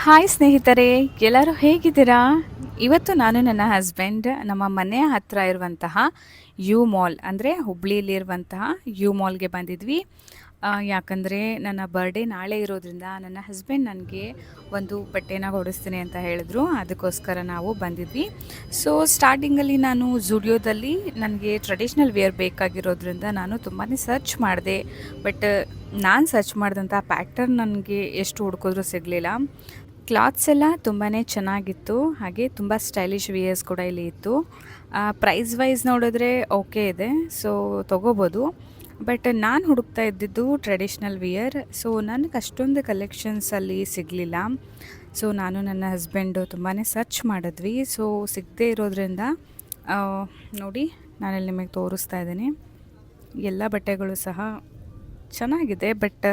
Hi ಸ್ನೇಹಿತರೆ, ಎಲ್ಲರೂ ಹೇಗಿದ್ದೀರಾ? ಇವತ್ತು ನಾನು ನನ್ನ ಹಸ್ಬೆಂಡ್ ನಮ್ಮ ಮನೆಯ ಹತ್ತಿರ ಇರುವಂತಹ ಯು ಮಾಲ್ ಅಂದರೆ ಹುಬ್ಳಿಲಿರುವಂತಹ ಯು ಮಾಲ್ಗೆ ಬಂದಿದ್ವಿ. ಯಾಕಂದರೆ ನನ್ನ ಬರ್ಡೇ ನಾಳೆ ಇರೋದ್ರಿಂದ ನನ್ನ ಹಸ್ಬೆಂಡ್ ನನಗೆ ಒಂದು ಬಟ್ಟೆನ ಕೊಡಿಸ್ತೀನಿ ಅಂತ ಹೇಳಿದ್ರು. ಅದಕ್ಕೋಸ್ಕರ ನಾವು ಬಂದಿದ್ವಿ. ಸೊ ಸ್ಟಾರ್ಟಿಂಗಲ್ಲಿ ನಾನು ಝುಡಿಯೋದಲ್ಲಿ ನನಗೆ ಟ್ರೆಡಿಷ್ನಲ್ ವೇರ್ ಬೇಕಾಗಿರೋದ್ರಿಂದ ನಾನು ತುಂಬಾ ಸರ್ಚ್ ಮಾಡಿದೆ. ಬಟ್ ನಾನು ಸರ್ಚ್ ಮಾಡಿದಂಥ ಪ್ಯಾಟರ್ನ್ ನನಗೆ ಎಷ್ಟು ಹುಡುಕಿದ್ರೂ ಸಿಗಲಿಲ್ಲ. ಕ್ಲಾತ್ಸ್ ಎಲ್ಲ ತುಂಬಾ ಚೆನ್ನಾಗಿತ್ತು, ಹಾಗೆ ತುಂಬ ಸ್ಟೈಲಿಶ್ ವಿಯರ್ಸ್ ಕೂಡ ಇಲ್ಲಿ ಇತ್ತು. ಪ್ರೈಸ್ ವೈಸ್ ನೋಡಿದ್ರೆ ಓಕೆ ಇದೆ, ಸೊ ತೊಗೋಬೋದು. ಬಟ್ ನಾನು ಹುಡುಕ್ತಾ ಇದ್ದಿದ್ದು ಟ್ರೆಡಿಷ್ನಲ್ ವಿಯರ್. ಸೊ ನನಗೆ ಅಷ್ಟೊಂದು ಕಲೆಕ್ಷನ್ಸಲ್ಲಿ ಸಿಗಲಿಲ್ಲ. ಸೊ ನಾನು ನನ್ನ ಹಸ್ಬೆಂಡು ತುಂಬಾ ಸರ್ಚ್ ಮಾಡಿದ್ವಿ. ಸೊ ಸಿಗದೇ ಇರೋದ್ರಿಂದ ನೋಡಿ ನಾನಿಲ್ಲಿ ನಿಮಗೆ ತೋರಿಸ್ತಾ ಇದ್ದೀನಿ. ಎಲ್ಲ ಬಟ್ಟೆಗಳು ಸಹ ಚೆನ್ನಾಗಿದೆ, ಬಟ್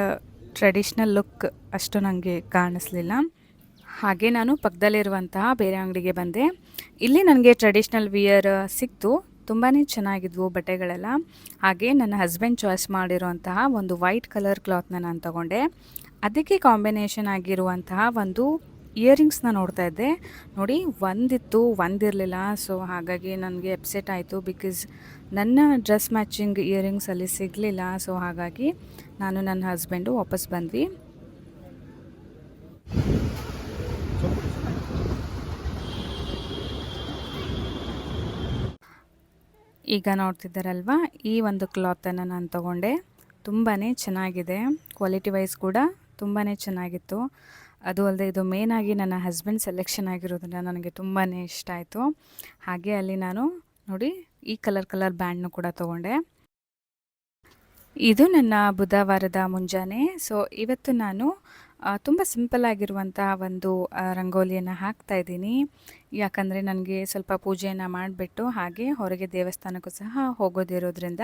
ಟ್ರೆಡಿಷ್ನಲ್ ಲುಕ್ ಅಷ್ಟು ನನಗೆ ಕಾಣಿಸ್ಲಿಲ್ಲ. ಹಾಗೆ ನಾನು ಪಕ್ಕದಲ್ಲಿರುವಂತಹ ಬೇರೆ ಅಂಗಡಿಗೆ ಬಂದೆ. ಇಲ್ಲಿ ನನಗೆ ಟ್ರೆಡಿಷ್ನಲ್ ವಿಯರ್ ಸಿಕ್ತು, ತುಂಬಾ ಚೆನ್ನಾಗಿದ್ವು ಬಟ್ಟೆಗಳೆಲ್ಲ. ಹಾಗೆ ನನ್ನ ಹಸ್ಬೆಂಡ್ ಚಾಯ್ಸ್ ಮಾಡಿರುವಂತಹ ಒಂದು ವೈಟ್ ಕಲರ್ ಕ್ಲಾತ್ನ ನಾನು ತಗೊಂಡೆ. ಅದಕ್ಕೆ ಕಾಂಬಿನೇಷನ್ ಆಗಿರುವಂತಹ ಒಂದು ಇಯರಿಂಗ್ಸ್ನ ನೋಡ್ತಾ ಇದ್ದೆ. ನೋಡಿ, ಒಂದಿತ್ತು ಒಂದಿರಲಿಲ್ಲ. ಸೊ ಹಾಗಾಗಿ ನನಗೆ ಅಪ್ಸೆಟ್ ಆಯಿತು, ಬಿಕಾಸ್ ನನ್ನ ಡ್ರೆಸ್ ಮ್ಯಾಚಿಂಗ್ ಇಯರಿಂಗ್ಸ್ ಅಲ್ಲಿ ಸಿಗಲಿಲ್ಲ. ಸೊ ಹಾಗಾಗಿ ನಾನು ನನ್ನ ಹಸ್ಬೆಂಡು ವಾಪಸ್ ಬಂದ್ವಿ. ಈಗ ನೋಡ್ತಿದ್ದಾರಲ್ವ, ಈ ಒಂದು ಕ್ಲಾತನ್ನು ನಾನು ತೊಗೊಂಡೆ. ತುಂಬಾ ಚೆನ್ನಾಗಿದೆ, ಕ್ವಾಲಿಟಿ ವೈಸ್ ಕೂಡ ತುಂಬಾ ಚೆನ್ನಾಗಿತ್ತು. ಅದು ಅಲ್ಲದೆ ಇದು ಮೇನಾಗಿ ನನ್ನ ಹಸ್ಬೆಂಡ್ ಸೆಲೆಕ್ಷನ್ ಆಗಿರೋದ್ರಿಂದ ನನಗೆ ತುಂಬಾ ಇಷ್ಟ ಆಯಿತು. ಹಾಗೆ ಅಲ್ಲಿ ನಾನು ನೋಡಿ ಈ ಕಲರ್ ಬ್ಯಾಂಡ್ನು ಕೂಡ ತೊಗೊಂಡೆ. ಇದು ನನ್ನ ಬುಧವಾರದ ಮುಂಜಾನೆ. ಸೊ ಇವತ್ತು ನಾನು ತುಂಬ ಸಿಂಪಲ್ ಆಗಿರುವಂತಹ ಒಂದು ರಂಗೋಲಿಯನ್ನು ಹಾಕ್ತಾ ಇದ್ದೀನಿ. ಯಾಕಂದರೆ ನನಗೆ ಸ್ವಲ್ಪ ಪೂಜೆಯನ್ನು ಮಾಡಿಬಿಟ್ಟು ಹಾಗೆ ಹೊರಗೆ ದೇವಸ್ಥಾನಕ್ಕೂ ಸಹ ಹೋಗೋದಿರೋದ್ರಿಂದ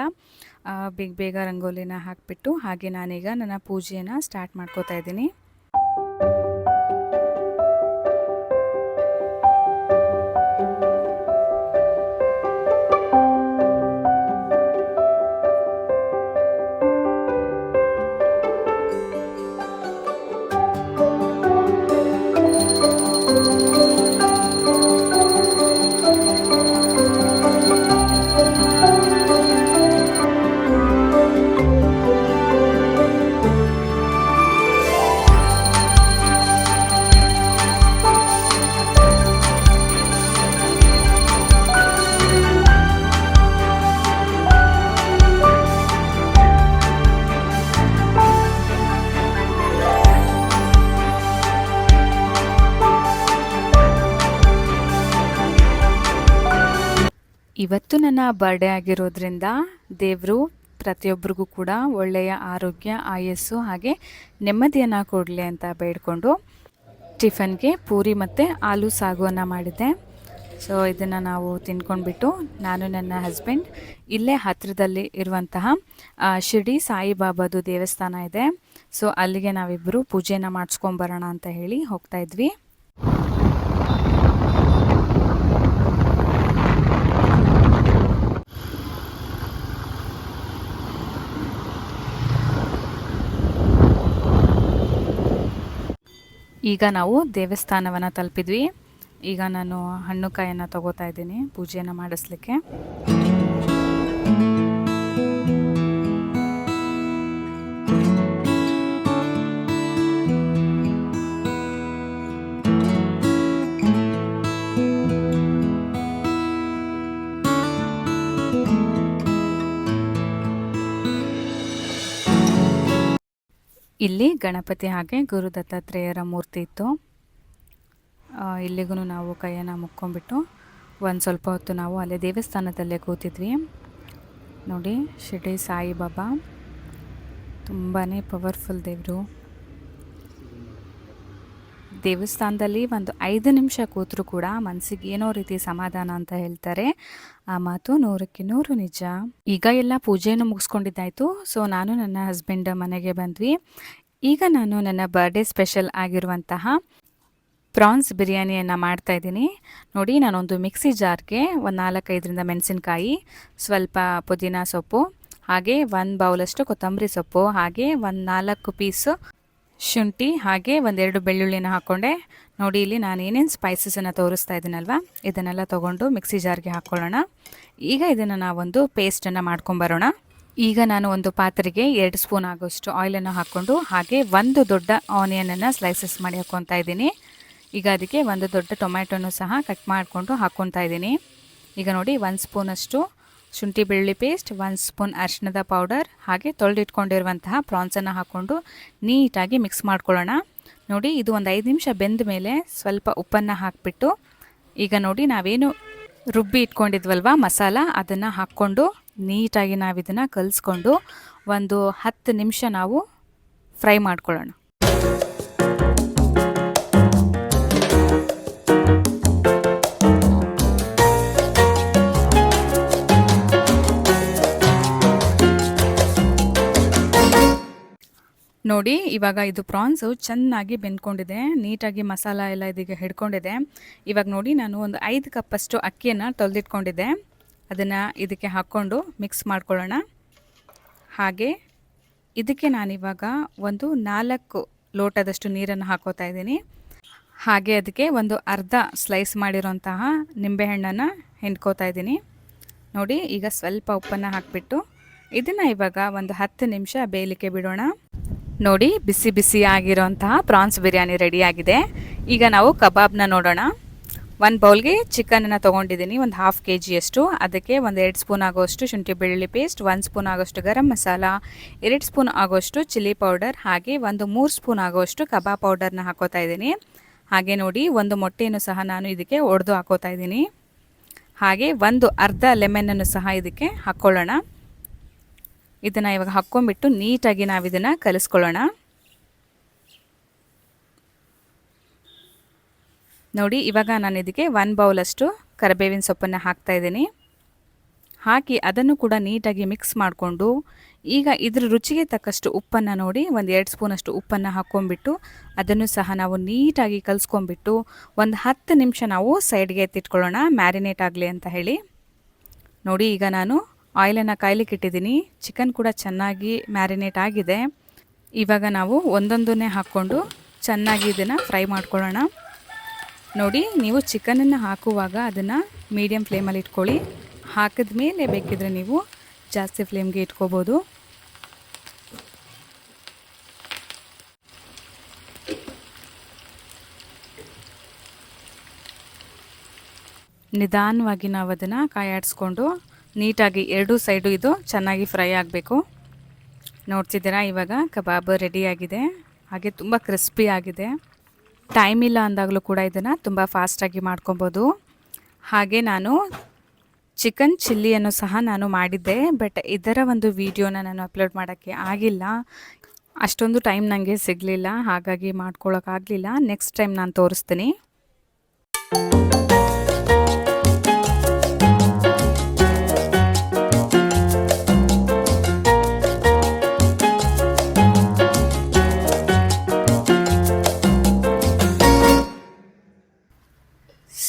ಬೇಗ ರಂಗೋಲಿನ ಹಾಕಿಬಿಟ್ಟು ಹಾಗೆ ನಾನೀಗ ನನ್ನ ಪೂಜೆಯನ್ನು ಸ್ಟಾರ್ಟ್ ಮಾಡ್ಕೋತಾ ಇದ್ದೀನಿ. ಇವತ್ತು ನನ್ನ ಬರ್ಡೇ ಆಗಿರೋದ್ರಿಂದ ದೇವರು ಪ್ರತಿಯೊಬ್ಬರಿಗೂ ಕೂಡ ಒಳ್ಳೆಯ ಆರೋಗ್ಯ, ಆಯಸ್ಸು ಹಾಗೆ ನೆಮ್ಮದಿಯನ್ನು ಕೊಡಲಿ ಅಂತ ಬೇಡಿಕೊಂಡು ಟಿಫನ್ಗೆ ಪೂರಿ ಮತ್ತು ಆಲೂ ಸಾಗುವನ್ನು ಮಾಡಿದ್ದೆ. ಸೊ ಇದನ್ನು ನಾವು ತಿನ್ಕೊಂಡ್ಬಿಟ್ಟು ನಾನು ನನ್ನ ಹಸ್ಬೆಂಡ್ ಇಲ್ಲೇ ಹತ್ತಿರದಲ್ಲಿ ಇರುವಂತಹ ಶಿರ್ಡಿ ಸಾಯಿಬಾಬಾದು ದೇವಸ್ಥಾನ ಇದೆ. ಸೊ ಅಲ್ಲಿಗೆ ನಾವಿಬ್ಬರು ಪೂಜೆಯನ್ನು ಮಾಡಿಸ್ಕೊಂಬರೋಣ ಅಂತ ಹೇಳಿ ಹೋಗ್ತಾ ಇದ್ವಿ. ಈಗ ನಾವು ದೇವಸ್ಥಾನವನ್ನು ತಲುಪಿದ್ವಿ. ಈಗ ನಾನು ಹಣ್ಣು ಕಾಯನ್ನು ತಗೋತಾ ಇದ್ದೀನಿ ಪೂಜೆಯನ್ನು ಮಾಡಿಸ್ಲಿಕ್ಕೆ. ಇಲ್ಲಿ ಗಣಪತಿ ಹಾಗೆ ಗುರು ದತ್ತಾತ್ರೇಯರ ಮೂರ್ತಿ ಇತ್ತು. ಇಲ್ಲಿಗೂ ನಾವು ಕೈಯನ್ನು ಮುಕ್ಕೊಂಡ್ಬಿಟ್ಟು ಒಂದು ಸ್ವಲ್ಪ ಹೊತ್ತು ನಾವು ಅಲ್ಲೇ ದೇವಸ್ಥಾನದಲ್ಲೇ ಕೂತಿದ್ವಿ. ನೋಡಿ, ಶಿರ್ಡಿ ಸಾಯಿಬಾಬಾ ತುಂಬಾ ಪವರ್ಫುಲ್ ದೇವರು. ದೇವಸ್ಥಾನದಲ್ಲಿ ಒಂದು 5 ನಿಮಿಷ ಕೂತರೂ ಕೂಡ ಮನಸ್ಸಿಗೆ ಏನೋ ರೀತಿ ಸಮಾಧಾನ ಅಂತ ಹೇಳ್ತಾರೆ. ಆ ಮಾತು 100ಕ್ಕೆ 100 ನಿಜ. ಈಗ ಎಲ್ಲ ಪೂಜೆಯನ್ನು ಮುಗಿಸ್ಕೊಂಡಿದ್ದಾಯಿತು. ಸೊ ನಾನು ನನ್ನ ಹಸ್ಬೆಂಡ್ ಮನೆಗೆ ಬಂದ್ವಿ. ಈಗ ನಾನು ನನ್ನ ಬರ್ಡೇ ಸ್ಪೆಷಲ್ ಆಗಿರುವಂತಹ ಪ್ರಾನ್ಸ್ ಬಿರಿಯಾನಿಯನ್ನು ಮಾಡ್ತಾಯಿದ್ದೀನಿ. ನೋಡಿ, ನಾನೊಂದು ಮಿಕ್ಸಿ ಜಾರ್ಗೆ ಒಂದು 4-5 ಮೆಣಸಿನ್ಕಾಯಿ, ಸ್ವಲ್ಪ ಪುದೀನ ಸೊಪ್ಪು, ಹಾಗೆ 1 ಬೌಲಷ್ಟು ಕೊತ್ತಂಬರಿ ಸೊಪ್ಪು, ಹಾಗೆ ಒಂದು 4 ಪೀಸು ಶುಂಠಿ ಹಾಗೆ ಒಂದೆರಡು ಬೆಳ್ಳುಳ್ಳಿನ ಹಾಕ್ಕೊಂಡೆ. ನೋಡಿ ಇಲ್ಲಿ ನಾನು ಏನೇನು ಸ್ಪೈಸಸನ್ನು ತೋರಿಸ್ತಾ ಇದ್ದೀನಲ್ವ, ಇದನ್ನೆಲ್ಲ ತೊಗೊಂಡು ಮಿಕ್ಸಿ ಜಾರ್ಗೆ ಹಾಕ್ಕೊಳ್ಳೋಣ. ಈಗ ಇದನ್ನು ನಾವೊಂದು ಪೇಸ್ಟನ್ನು ಮಾಡ್ಕೊಂಬರೋಣ. ಈಗ ನಾನು ಒಂದು ಪಾತ್ರೆಗೆ 2 ಸ್ಪೂನ್ ಆಗೋಷ್ಟು ಆಯಿಲನ್ನು ಹಾಕ್ಕೊಂಡು ಹಾಗೆ ಒಂದು ದೊಡ್ಡ ಆನಿಯನನ್ನು ಸ್ಲೈಸಸ್ ಮಾಡಿ ಹಾಕ್ಕೊತಾ ಇದ್ದೀನಿ. ಈಗ ಅದಕ್ಕೆ ಒಂದು ದೊಡ್ಡ ಟೊಮ್ಯಾಟೊನೂ ಸಹ ಕಟ್ ಮಾಡಿಕೊಂಡು ಹಾಕ್ಕೊತಾ ಇದ್ದೀನಿ. ಈಗ ನೋಡಿ 1 ಸ್ಪೂನಷ್ಟು ಶುಂಠಿ ಬೆಳ್ಳುಳ್ಳಿ ಪೇಸ್ಟ್, 1 ಸ್ಪೂನ್ ಅರಿಶಿಣದ ಪೌಡರ್ ಹಾಗೆ ತೊಳೆದಿಟ್ಕೊಂಡಿರುವಂತಹ ಪ್ರಾನ್ಸನ್ನು ಹಾಕ್ಕೊಂಡು ನೀಟಾಗಿ ಮಿಕ್ಸ್ ಮಾಡ್ಕೊಳ್ಳೋಣ. ನೋಡಿ ಇದು ಒಂದು 5 ನಿಮಿಷ ಬೆಂದ ಮೇಲೆ ಸ್ವಲ್ಪ ಉಪ್ಪನ್ನು ಹಾಕಿಬಿಟ್ಟು ಈಗ ನೋಡಿ ನಾವೇನು ರುಬ್ಬಿ ಇಟ್ಕೊಂಡಿದ್ವಲ್ವ ಮಸಾಲ, ಅದನ್ನು ಹಾಕ್ಕೊಂಡು ನೀಟಾಗಿ ನಾವಿದನ್ನು ಕಲಿಸ್ಕೊಂಡು ಒಂದು 10 ನಿಮಿಷ ನಾವು ಫ್ರೈ ಮಾಡ್ಕೊಳ್ಳೋಣ. ನೋಡಿ ಇವಾಗ ಇದು ಪ್ರಾನ್ಸು ಚೆನ್ನಾಗಿ ಬೆಂದ್ಕೊಂಡಿದೆ, ನೀಟಾಗಿ ಮಸಾಲ ಎಲ್ಲ ಇದೀಗ ಹಿಡ್ಕೊಂಡಿದೆ. ಇವಾಗ ನೋಡಿ ನಾನು ಒಂದು 5 ಕಪ್ಪಷ್ಟು ಅಕ್ಕಿಯನ್ನು ತೊಳೆದಿಟ್ಕೊಂಡಿದ್ದೆ, ಅದನ್ನು ಇದಕ್ಕೆ ಹಾಕ್ಕೊಂಡು ಮಿಕ್ಸ್ ಮಾಡ್ಕೊಳ್ಳೋಣ. ಹಾಗೆ ಇದಕ್ಕೆ ನಾನಿವಾಗ ಒಂದು 4 ಲೋಟದಷ್ಟು ನೀರನ್ನು ಹಾಕೋತಾ ಇದ್ದೀನಿ. ಹಾಗೆ ಅದಕ್ಕೆ ಒಂದು ಅರ್ಧ ಸ್ಲೈಸ್ ಮಾಡಿರೋಂತಹ ನಿಂಬೆಹಣ್ಣನ್ನು ಹಿಂಡ್ಕೋತಾ ಇದ್ದೀನಿ. ನೋಡಿ ಈಗ ಸ್ವಲ್ಪ ಉಪ್ಪನ್ನು ಹಾಕಿಬಿಟ್ಟು ಇದನ್ನು ಇವಾಗ ಒಂದು 10 ನಿಮಿಷ ಬೇಯಲಿಕ್ಕೆ ಬಿಡೋಣ. ನೋಡಿ ಬಿಸಿ ಬಿಸಿ ಆಗಿರೋಂತಹ ಪ್ರಾನ್ಸ್ ಬಿರಿಯಾನಿ ರೆಡಿಯಾಗಿದೆ. ಈಗ ನಾವು ಕಬಾಬ್ನ ನೋಡೋಣ. ಒಂದು ಬೌಲ್ಗೆ ಚಿಕನನ್ನು ತೊಗೊಂಡಿದ್ದೀನಿ, ಒಂದು 1/2 kg. ಅದಕ್ಕೆ ಒಂದು 2 ಸ್ಪೂನ್ ಆಗೋಷ್ಟು ಶುಂಠಿ ಬೆಳ್ಳುಳ್ಳಿ ಪೇಸ್ಟ್, 1 ಸ್ಪೂನ್ ಆಗೋಷ್ಟು ಗರಂ ಮಸಾಲ, 2 ಸ್ಪೂನ್ ಆಗೋಷ್ಟು ಚಿಲ್ಲಿ ಪೌಡರ್ ಹಾಗೆ ಒಂದು 3 ಸ್ಪೂನ್ ಆಗೋಷ್ಟು ಕಬಾಬ್ ಪೌಡರ್ನ ಹಾಕೋತಾ ಇದ್ದೀನಿ. ಹಾಗೆ ನೋಡಿ ಒಂದು ಮೊಟ್ಟೆಯನ್ನು ಸಹ ನಾನು ಇದಕ್ಕೆ ಒಡೆದು ಹಾಕೋತಾ ಇದ್ದೀನಿ. ಹಾಗೆ ಒಂದು ಅರ್ಧ ಲೆಮನನ್ನು ಸಹ ಇದಕ್ಕೆ ಹಾಕ್ಕೊಳ್ಳೋಣ. ಇದನ್ನು ಇವಾಗ ಹಾಕ್ಕೊಂಡ್ಬಿಟ್ಟು ನೀಟಾಗಿ ನಾವು ಇದನ್ನು ಕಲಿಸ್ಕೊಳ್ಳೋಣ. ನೋಡಿ ಇವಾಗ ನಾನು ಇದಕ್ಕೆ 1 ಬೌಲಷ್ಟು ಕರಿಬೇವಿನ ಸೊಪ್ಪನ್ನು ಹಾಕ್ತಾ ಇದ್ದೀನಿ. ಹಾಕಿ ಅದನ್ನು ಕೂಡ ನೀಟಾಗಿ ಮಿಕ್ಸ್ ಮಾಡಿಕೊಂಡು ಈಗ ಇದ್ರ ರುಚಿಗೆ ತಕ್ಕಷ್ಟು ಉಪ್ಪನ್ನು ನೋಡಿ ಒಂದು 2 ಸ್ಪೂನಷ್ಟು ಉಪ್ಪನ್ನು ಹಾಕ್ಕೊಂಡ್ಬಿಟ್ಟು ಅದನ್ನು ಸಹ ನಾವು ನೀಟಾಗಿ ಕಲಿಸ್ಕೊಂಡ್ಬಿಟ್ಟು ಒಂದು 10 ನಿಮಿಷ ನಾವು ಸೈಡ್ಗೆ ಎತ್ತಿಟ್ಕೊಳ್ಳೋಣ, ಮ್ಯಾರಿನೇಟ್ ಆಗಲಿ ಅಂತ ಹೇಳಿ. ನೋಡಿ ಈಗ ನಾನು ಆಯಿಲನ್ನು ಕಾಯ್ಲಿಕ್ಕೆ ಇಟ್ಟಿದ್ದೀನಿ. ಚಿಕನ್ ಕೂಡ ಚೆನ್ನಾಗಿ ಮ್ಯಾರಿನೇಟ್ ಆಗಿದೆ. ಇವಾಗ ನಾವು ಒಂದೊಂದನ್ನೇ ಹಾಕ್ಕೊಂಡು ಚೆನ್ನಾಗಿ ಇದನ್ನು ಫ್ರೈ ಮಾಡ್ಕೊಳ್ಳೋಣ. ನೋಡಿ ನೀವು ಚಿಕನನ್ನು ಹಾಕುವಾಗ ಅದನ್ನು ಮೀಡಿಯಮ್ ಫ್ಲೇಮಲ್ಲಿ ಇಟ್ಕೊಳ್ಳಿ. ಹಾಕಿದ ಮೇಲೆ ಬೇಕಿದ್ರೆ ನೀವು ಜಾಸ್ತಿ ಫ್ಲೇಮ್ಗೆ ಇಟ್ಕೋಬೋದು. ನಿಧಾನವಾಗಿ ನಾವು ಅದನ್ನು ಕಾಯಾಡಿಸ್ಕೊಂಡು ನೀಟಾಗಿ 2 ಸೈಡು ಇದು ಚೆನ್ನಾಗಿ ಫ್ರೈ ಆಗಬೇಕು. ನೋಡ್ತಿದ್ದೀರಾ ಇವಾಗ ಕಬಾಬ್ ರೆಡಿಯಾಗಿದೆ, ಹಾಗೆ ತುಂಬ ಕ್ರಿಸ್ಪಿ ಆಗಿದೆ. ಟೈಮ್ ಇಲ್ಲ ಅಂದಾಗಲೂ ಕೂಡ ಇದನ್ನು ತುಂಬ ಫಾಸ್ಟಾಗಿ ಮಾಡ್ಕೊಬೋದು. ಹಾಗೆ ನಾನು ಚಿಕನ್ ಚಿಲ್ಲಿಯನ್ನು ಸಹ ನಾನು ಮಾಡಿದ್ದೆ, ಬಟ್ ಇದರ ಒಂದು ವಿಡಿಯೋನ ನಾನು ಅಪ್ಲೋಡ್ ಮಾಡೋಕ್ಕೆ ಆಗಿಲ್ಲ. ಅಷ್ಟೊಂದು ಟೈಮ್ ನನಗೆ ಸಿಗಲಿಲ್ಲ, ಹಾಗಾಗಿ ಮಾಡ್ಕೊಳ್ಳೋಕ್ಕಾಗಲಿಲ್ಲ. ನೆಕ್ಸ್ಟ್ ಟೈಮ್ ನಾನು ತೋರಿಸ್ತೀನಿ.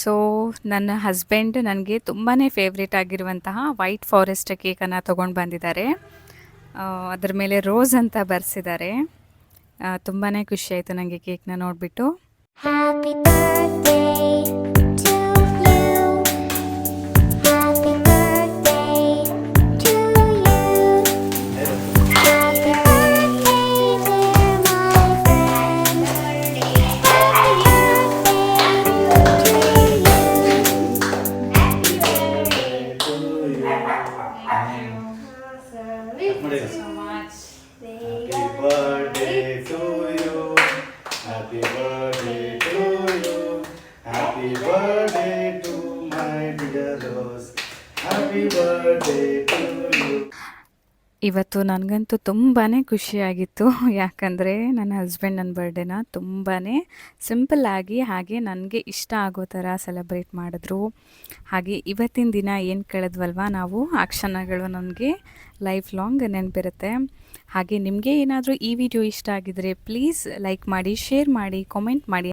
ಸೊ ನನ್ನ ಹಸ್ಬೆಂಡ್ ನನಗೆ ತುಂಬಾ ಫೇವ್ರೇಟ್ ಆಗಿರುವಂತಹ ವೈಟ್ ಫಾರೆಸ್ಟ್ ಕೇಕನ್ನು ತೊಗೊಂಡು ಬಂದಿದ್ದಾರೆ. ಅದರ ಮೇಲೆ ರೋಸ್ ಅಂತ ಬರೆಸಿದ್ದಾರೆ. ತುಂಬಾ ಖುಷಿ ಆಯಿತು ನನಗೆ ಕೇಕ್ನ ನೋಡಿಬಿಟ್ಟು. Happy birthday to you, happy birthday to you, happy birthday dear my friend, Happy birthday to you. Happy birthday to my dear Rose. Happy birthday to you. ಇವತ್ತು ನನಗಂತೂ ತುಂಬಾ ಖುಷಿಯಾಗಿತ್ತು, ಯಾಕಂದರೆ ನನ್ನ ಹಸ್ಬೆಂಡ್ ನನ್ನ ಬರ್ಡೇನ ತುಂಬಾ ಸಿಂಪಲ್ಲಾಗಿ ಹಾಗೆ ನನಗೆ ಇಷ್ಟ ಆಗೋ ಥರ ಸೆಲೆಬ್ರೇಟ್ ಮಾಡಿದ್ರು. ಹಾಗೆ ಇವತ್ತಿನ ದಿನ ಏನು ಕಳೆದ್ವಲ್ವ ನಾವು, ಆ ಕ್ಷಣಗಳು ನನಗೆ ಲೈಫ್ ಲಾಂಗ್ ನೆನಪಿರುತ್ತೆ. ಹಾಗೆ ನಿಮಗೆ ಏನಾದರೂ ಈ ವಿಡಿಯೋ ಇಷ್ಟ ಆಗಿದರೆ ಪ್ಲೀಸ್ ಲೈಕ್ ಮಾಡಿ, ಶೇರ್ ಮಾಡಿ, ಕಾಮೆಂಟ್ ಮಾಡಿ.